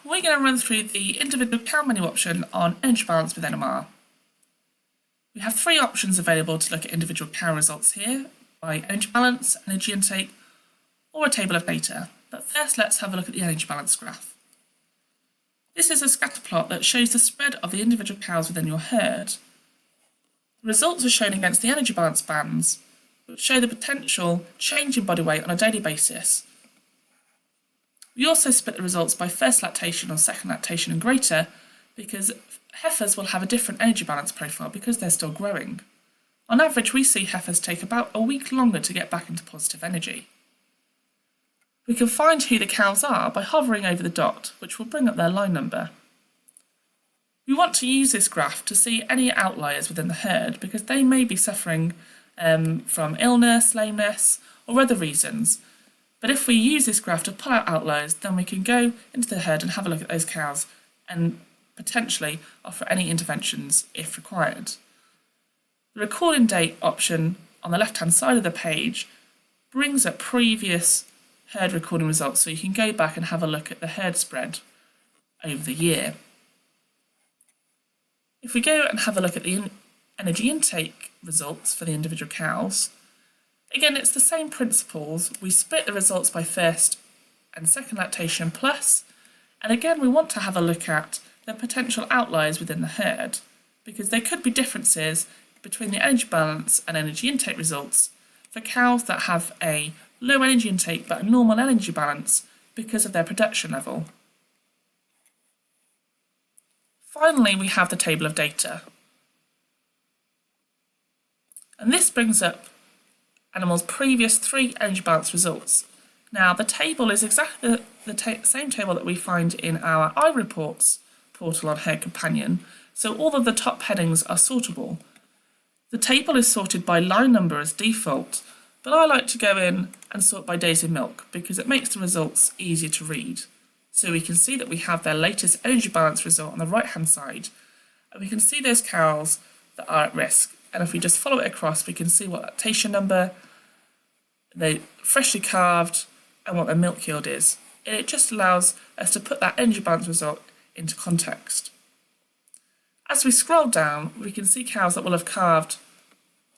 we're going to run through the individual cow menu option on energy balance with NMR. We have three options available to look at individual cow results here, by energy balance, energy intake, or a table of data. But first let's have a look at the energy balance graph. This is a scatter plot that shows the spread of the individual cows within your herd. The results are shown against the energy balance bands, which show the potential change in body weight on a daily basis. We also split the results by first lactation or second lactation and greater, because heifers will have a different energy balance profile because they're still growing. On average, we see heifers take about a week longer to get back into positive energy. We can find who the cows are by hovering over the dot, which will bring up their line number. We want to use this graph to see any outliers within the herd because they may be suffering from illness, lameness, or other reasons. But if we use this graph to pull out outliers, then we can go into the herd and have a look at those cows and potentially offer any interventions if required. The recording date option on the left-hand side of the page brings up previous herd recording results, so you can go back and have a look at the herd spread over the year. If we go and have a look at the energy intake results for the individual cows, again, it's the same principles. We split the results by first and second lactation plus, and again, we want to have a look at the potential outliers within the herd, because there could be differences between the energy balance and energy intake results for cows that have a low energy intake but a normal energy balance because of their production level. Finally, we have the table of data. And this brings up animals' previous three energy balance results. Now, the table is exactly the same table that we find in our iReports portal on Herd Companion, so all of the top headings are sortable. The table is sorted by line number as default, but I like to go in and sort by days in milk because it makes the results easier to read. So we can see that we have their latest energy balance result on the right hand side, and we can see those cows that are at risk. And if we just follow it across, we can see what lactation number, they're freshly calved, and what their milk yield is. And it just allows us to put that energy balance result into context. As we scroll down, we can see cows that will have calved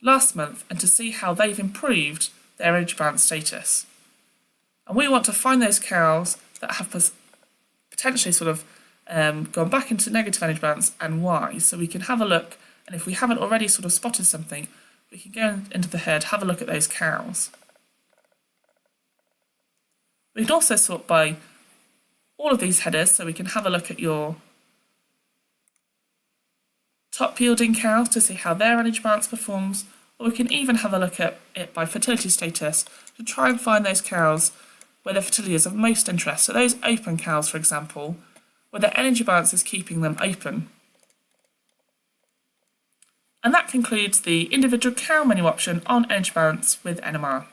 last month and to see how they've improved their energy balance status. And we want to find those cows that have potentially gone back into negative energy balance and why. So we can have a look, and if we haven't already spotted something, we can go into the herd, have a look at those cows. We can also sort by all of these headers, so we can have a look at your top yielding cows to see how their energy balance performs, or we can even have a look at it by fertility status to try and find those cows where their fertility is of most interest. So those open cows, for example, where their energy balance is keeping them open. And that concludes the individual cow menu option on energy balance with NMR.